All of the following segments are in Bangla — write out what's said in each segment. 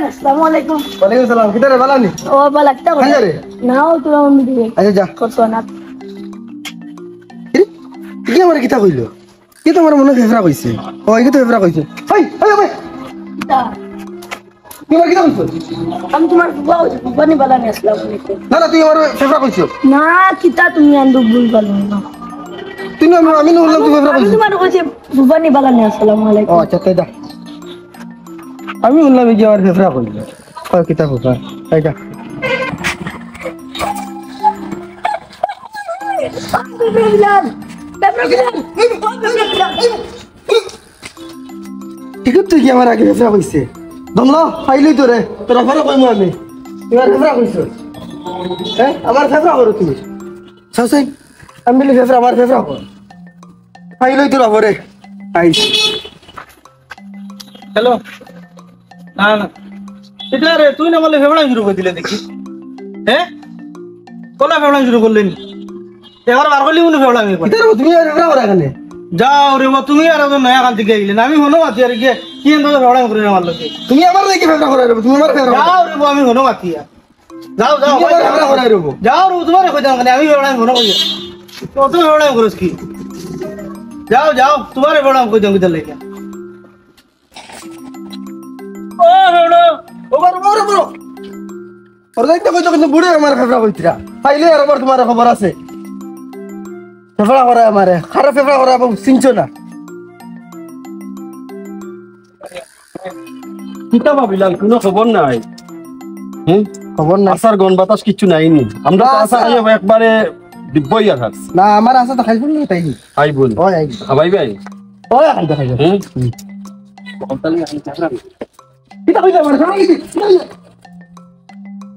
Assalamualaikum. Waalaikumsalam. Kita ada bala nih. Oh, balak tak. Kan jadi? Nah, tu orang mesti. Ayo jah. Korsonat. Ini amar kita kailu. Kita amar mana fevra kaisi. Oh, itu fevra kaisi. Hai, hai. Tak. Ini amar kita kaisu. Kami cuma buat ni balak ni. Assalamualaikum. Nah, tu amar fevra kaisu. Nah, kita tu ni andu bul balak. Tu ni amar amin ulam tu fevra Kami kaisu. cuma buat ni balak ni. Assalamualaikum. Oh, cete dah. Amin ulam ini amar fevra kaisu. Oh, kita buka. Ayo jah. Ikut tu yang mana kita fevra kaisu. Domlo, ayo itu re. Terafara kau mau ambil. Ibar fevra kaisu. Amar fevra kau tu. Selesai. Ambil fevra, amar fevra kau. Ayo itu lah boleh. Ayo. Hello না না এটা রে তুই না বলে ফেবড়া শুরু করে দিলে দেখি হ্যাঁ কোলা ফেবড়া শুরু করলেন এবার বার করলি মনে ফেবড়া আমি Kita dah tu yang fevra orang ni. যাও রে বা তুমি আর একজন নয়া কান থেকে গেলেন আমি হনো মাতি আর কি কি এন্ড ফেবড়া করে আমার লোকে Tu yang amar lagi fevra orang. Tu amar fevra. যাও রে বা আমি হনো মাতি যাও যাও Tu amar fevra orang. যাও রে তোমার কই যাও আমি ফেবড়া হনো কই তো তুমি ফেবড়া করছ কি যাও যাও তোমার ফেবড়া কই যাও কিতে লেখা ও ফেবড়া Bro. Orang itu kau jangan budak amar fevra kau tidak. Ayo ya, amar तुम्हारा खबर আছে. Fevra orang amar. Khara fevra orang apa sinco na. কিতা ভাবিলাম কোনো খবর নাই খবর না। আসার গন বাতাস কিছু নাইনি আমরা তো আসা আইব একবারে দিব্যই আর না আমার আছে তো খাইবো না তাই। আই বল ওই আই। খাবাই ভাই ওই খাইতে খাইতে। বলতালি আমি চাকরা Kita kau jangan sama ini.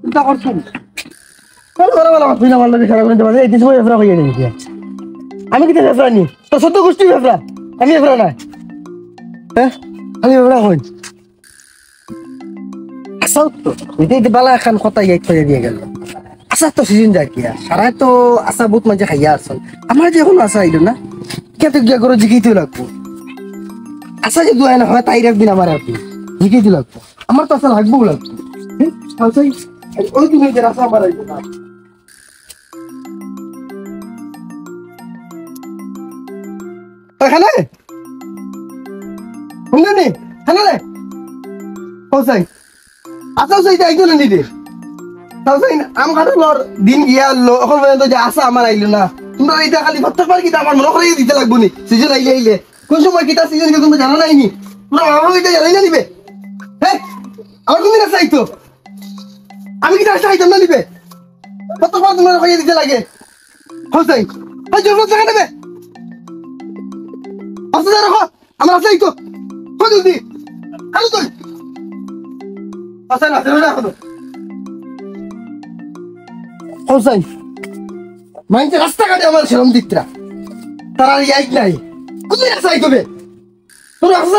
Kita korsun. Kalau orang malam punya malam di sana kau jangan. Ini semua fevra kau ini dia. Kami kita fevra ni. Tu satu gusti fevra. Kami fevra na. Kami fevra kau. Asal tu. Ini bala kan kota yang itu dia gel. Asal tu season jaki ya. Sekarang tu asal but macam kaya asal. Amar je pun asal itu na. Kita tu dia guru jiki tu laku. Asal je dua anak hot air bin amar aku. Jiki tu laku. Amar tu asal hagbu laku. Asal ওই তুমি যে রাস্তা বাড়াইছো না এখানে শুনলেনি খানা রে হোসাই আসাও সেই যাইতো না নিতে হোসাই আম কাটার দিন গিয়া এখন পর্যন্ত যে আসা আমার আইলো না তোমরা এইটা খালি প্রত্যেকবার কিতা আমার মনে করে দিতে লাগবো নি সিজন আইলে আইলে কোন সময় কিতা সিজন কি তোমরা জানা নাইনি তোমরা আমার এটা জানাই না নিবে হ্যাঁ আমার কোন দিন আসা আইতো আমি কি রাস্তা খাইতাম না নিবে কতবার তোমার খাইয়ে দিতে লাগে হোসাই হাই জল জায়গা নেবে আসতে রাখো আমার আসলে তো কই জলদি খালি তুই আসলে না ধরে রাখো হোসাই মাইন্ডে রাস্তা কাটে আমার শরম দিতরা তারা ইয়াই নাই কোন রাস্তা আইতবে তোর রাস্তা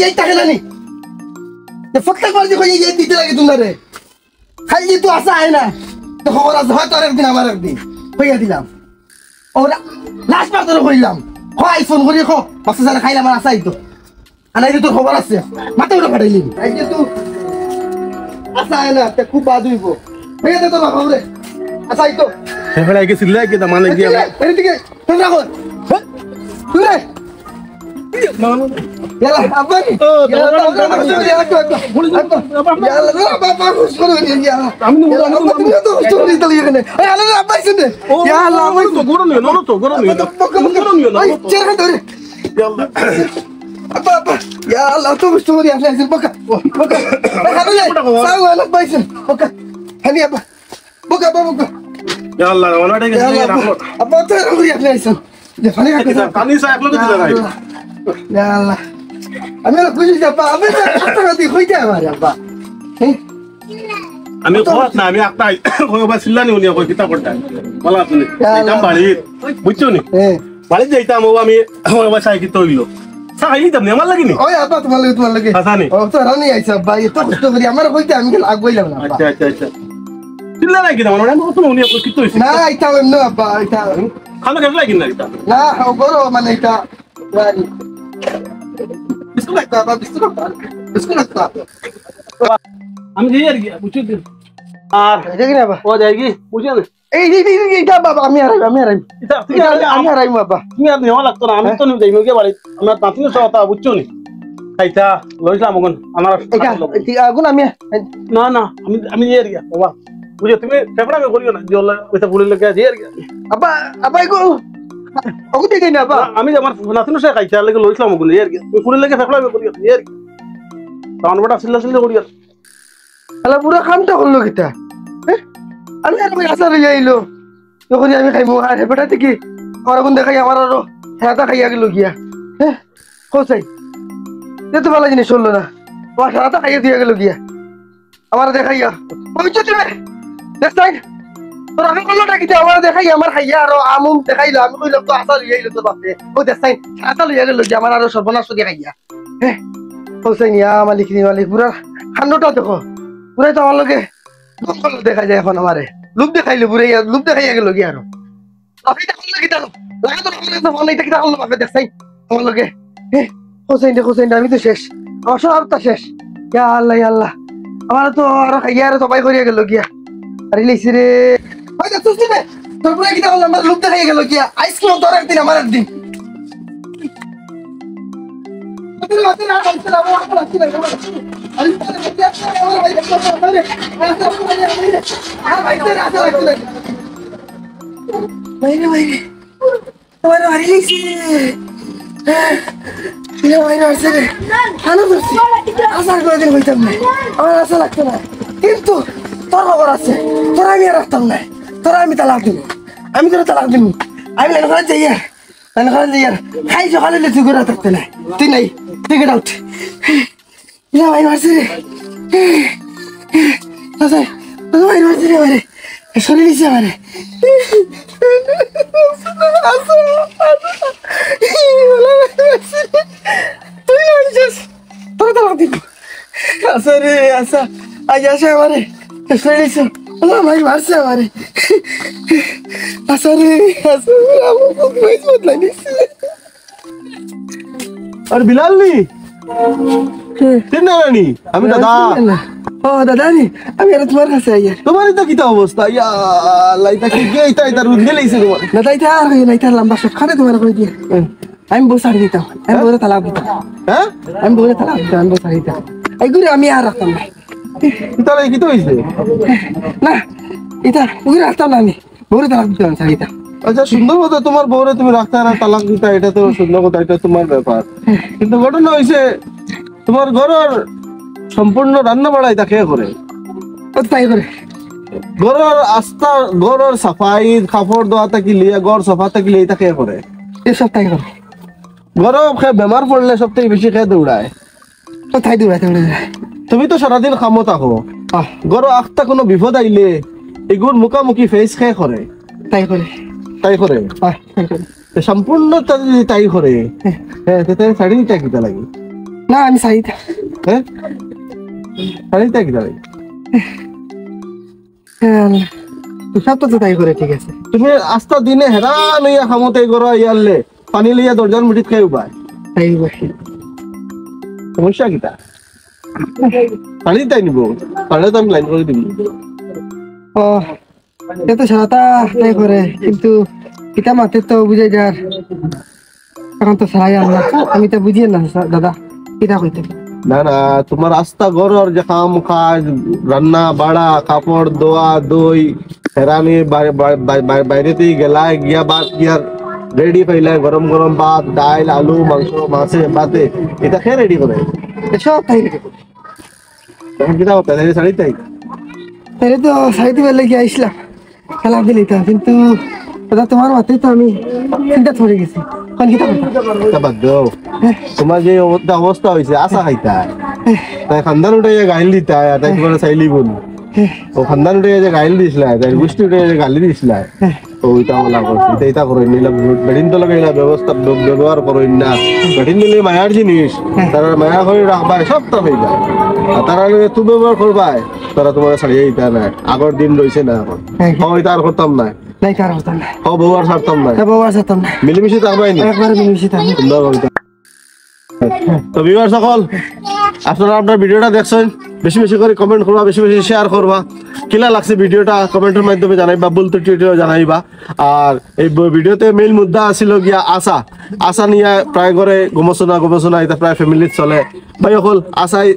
এই টাকা নানি প্রত্যেকবার যে কই দিতে লাগে তোমারে খালি তো আসা হয় না তো খবর আছে হয়তো একদিন আমার একদিন হইয়া দিলাম ওরা লাস্ট বার তোর কইলাম হয় ফোন করি খো বাসা জানা খাইলাম আর আসাই তো আনাই তোর খবর আছে মাথা উঠে ফাটাইলি এই যে তুই আসা হয় না তে খুব বাদ হইব হইয়া দে তোর খবরে আসাই তো হেফড়া গেছিল কি তা মানে গিয়া এর দিকে তুই রাখো তুই রে يلا عباني يلا بابا خش كله يلا يلا اشتغلي طليقنا يلا عباي سنه يلا عباي তো গরম নিও না তো গরম নিও না গরম নিও না يلا بابا يلا تو اشتغلي يا فلان بكا بكا ساوي انا بايسن بكا هني ابا بكا بكا يلا ওনাটা গেছে রাখো ابا تو يا فلان يا فلان পানি চা একলো দিলা ভাই يلا আমি খুশি যাবা আমি তো টাকা দি কইতে আমারে আব্বা আমি খোয়াত না আমি একটা কইবা সিল্লানি উনি কই কিতা করতা বলা আপনি এটা বাড়ি বুঝছো নি বাড়ি যাইতাম ও আমি কইবা চাই কি তইলো চাই দাম আমার লাগিনি ওই আব্বা তোমার লাগে হাসানি ও তো রানি আইছে আব্বা এত কষ্ট করি আমার কইতে আমি আগুইলাম না আচ্ছা আচ্ছা আচ্ছা সিল্লা লাগি দাম না কত উনি কই কি তইছি না এটা এমন আব্বা এটা খানা কেন লাগি না এটা না গরো মানে এটা বিস্কুট একটা বিস্কুট একটা আমি যাই আর কি বুঝছো আর এটা কি না বাবা ও যাই কি বুঝছো না এইটা বাবা আমি আর আমি আর বাবা তুমি আর নেওয়া লাগতো না আমি তো যাই মুখে বাড়ি আমার তাঁতির কথা বুঝছো নি খাইতা লইছিলাম এখন আমার আগুন আমি না না আমি যাই আর কি বাবা বুঝছো তুমি ফেফড়া মে করিও না যে ওলা ওইটা ভুলে লেগে যাই আর কি আব্বা আব্বা গো ওকে দেখে না আব্বা আমি আমার নাতিনো সে খাইতা লাগে লইছিলাম ওগুলো আর কি তুমি ভুলে লেগে ফেফড়া মে করিও যাই আর কি টাউন বড় সিল্লা সিল্লা করিও আলা পুরো কামটা করলো কিটা আমি আর আমি আসার যাইলো তখন আমি খাইমু আর হেবেটা থেকে আমার আগুন দেখাই আমার আরো হেতা খাইয়া গেল গিয়া হ্যাঁ কোথায় তো ভালো জিনিস চললো না তোমার হেতা খাইয়া দিয়া গেল গিয়া আমার দেখাইয়া বুঝছো তুমি দেখছাই তোর আমি করলোটা কিটা আমার দেখাই আমার খাইয়া আরো আমুম দেখাইলো আমি কইলাম তো আসা লইয়াইলো তোর বাপে ও দেখছাই হেতা লইয়া গেল গিয়া আমার আরো সর্বনাশ দিয়া খাইয়া হ্যাঁ কোথায় নিয়া মালিক পুরা খান্ডটা দেখো পুরাই তো আমার লগে দেখা যায় এখন আমারে লুপ দেখাইলো পুরে লুপ দেখাইয়া গেল গিয়া আরো আপনি দেখুন কিটা লাগা তো আমার এটা কিটা হলো বাপে দেখছাই আমার লগে হোসেন আমি তো শেষ আমার সবটা শেষ ইয়া আল্লাহ আমার তো আরো খাইয়া আরো সবাই করিয়া গেল গিয়া আরে লাইছে রে ভাই দেখছিস নি তোর পুরে কিটা হলো আমার লুপ দেখাইয়া গেল গিয়া আইসক্রিম তোর একদিন আমার একদিন কিন্তু তোর খবর আছে তোরা আমি আর রাখতাম না তোরা আমি তালাক দিব আমি তোরা তালাক দিব আমি ঘরে যাই আর খাই সকালে তুই করে থাকতে নাই তুই নাই তুই গেট আউট ভাই মারছি রে ভাই মারছি রে আমারে সরে দিছে আমারে তুই মারছিস তোরা তালাক দিব আচ্ছা রে আচ্ছা আজ আসে আমারে সরে দিছে ভাই মারছে আমারে আচ্ছা রে আর বিলাল নি রানী আমি দাদা ও দাদা নি আমি আর তোমার কাছে আইয়া তোমার এটা কিতা অবস্থা ইয়া লাইতা কি গে এটা রুদ গেলেইছে তোমার দাদা এটা আর না এটা লম্বা সব খানে তোমার কই দিয়ে আমি বউ সারি দিতাম আমি বউরে তালাক দিতাম হ্যাঁ আমি বউরে তালাক দিতাম আমি বউ সারি দিতাম এই ঘুরে আমি আর রাখতাম না তাহলে কি তো হইছে না এটা ঘুরে রাখতাম না আমি বউরে তালাক দিতাম সারি দিতাম আচ্ছা সুন্দর কথা তোমার বউরে তুমি রাখতে না তালাক দিতা এটা তো সুন্দর কথা এটা তোমার ব্যাপার কিন্তু ঘটনা হইছে তোমার ঘরের সম্পূর্ণ রান্না বাড়াই তা খেয়ে করে ও তাই করে ঘরের আস্থা ঘরের সাফাই কাপড় ধোয়া থাকি লিয়া ঘর সফা থাকি লিয়ে তা খেয়ে করে এসব তাই করে গরম খেয়ে বেমার পড়লে সবথেকে বেশি খেয়ে দৌড়ায় ও তাই দৌড়াতে উড়ে যায় তুমি তো সারাদিন খামো থাকো গরো আখটা কোনো বিপদ আইলে এগুর মুখামুখি ফেস খেয়ে করে তাই করে তাই করে তাই করে সম্পূর্ণ যদি তাই করে হ্যাঁ তাতে শাড়ি দিতে কিতা লাগে না আমি সারি দিতাম হ্যাঁ শাড়ি দিতে কিতা লাগে সব তো তাই করে ঠিক আছে তুমি আস্তা দিনে হেরান হইয়া খামোতে গরো ইয়ারলে পানি লইয়া দরজার মুঠিত খাই উপায় তাই করে সমস্যা কিতা শাড়ি তাই নিব তাহলে তো আমি লাইন করে দিব ও এটা তো সারাটা তাই করে কিন্তু কিতা মাতে তো বুঝে যার এখন তো সারাই আনলা আমি তো বুঝিয়ে না দাদা কিতা কইতে না না তোমার আস্তা গরর যে কাম কাজ রান্না বাড়া কাপড় ধোয়া দই হেরানি বাইরেতেই গেলা গিয়া বাদ গিয়ার রেডি পাইলে গরম গরম ভাত ডাল আলু মাংস মাছে ভাতে এটা খেয়ে রেডি করে সব তাই করে তখন কিতা হতো শাড়ি তাই তাহলে তো সারি দিবার লেগে আইসলাম খেলা দিলি তো কিন্তু দাদা তোমার মাতে তো আমি চিন্তা ধরে গেছি কোন কিতা তা বাদ দাও তোমার যে অবস্থা হয়েছে আশা খাইতা তাই খানদান উঠে গাইল দিতা তাই তোমার চাইলি বল ও খানদান উঠে যে গাইল দিছিলা তাই গোষ্ঠী উঠে যে গালি দিছিলা তো ওইটা বলা করছি এটা করো নিলা বেডিন তো লাগাইলা ব্যবস্থা ব্যবহার করো না বেডিন দিলে মায়ার জিনিস তারা মায়া করে রাখবা সব তো হইবা আর তারা তুমি ব্যবহার করবাই তারা তোমার ছাড়িয়ে দিতা না আগর দিন রয়েছে না এখন ওইটা আর করতাম না নাই কার হতাম না ও বউ আর ছাড়তাম না বাবা যেতাম না মিলেমিশে থাকবাই না একবারে মিশে থাকি সুন্দর তো ভিউয়ার সকল আপনারা আপনার ভিডিওটা দেখছেন, বেশি বেশি করে কমেন্ট করবা, বেশি বেশি শেয়ার করবা। কিলা লাগছে ভিডিওটা কমেন্টের মাধ্যমে জানাইবা, ভুল ত্রুটিও জানাইবা। আর এই ভিডিওতে মেইন মুদ্দা আছিল গিয়া আশা নিয়ে প্রায় করে গবেষণা এটা প্রায় ফ্যামিলিত চলে। ভাই সকল আশায়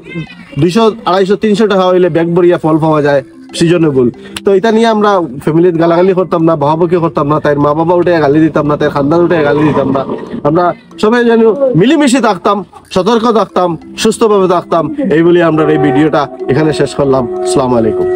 200, 250, 300 টাকা হইলে ব্যাগ ভরিয়া ফল পাওয়া যায় সিজনেবল। তো এটা নিয়ে আমরা ফ্যামিলিত গালাগালি করতাম না, বহাবকি করতাম না, তাই মা বাবা উঠে গালি দিতাম না, তাই খানদান উঠে গালি দিতাম না। আমরা সবাই যেন মিলেমিশে থাকতাম, সতর্ক থাকতাম, সুস্থভাবে থাকতাম, এই বলে আমরা এই ভিডিওটা এখানে শেষ করলাম। আসসালামু আলাইকুম।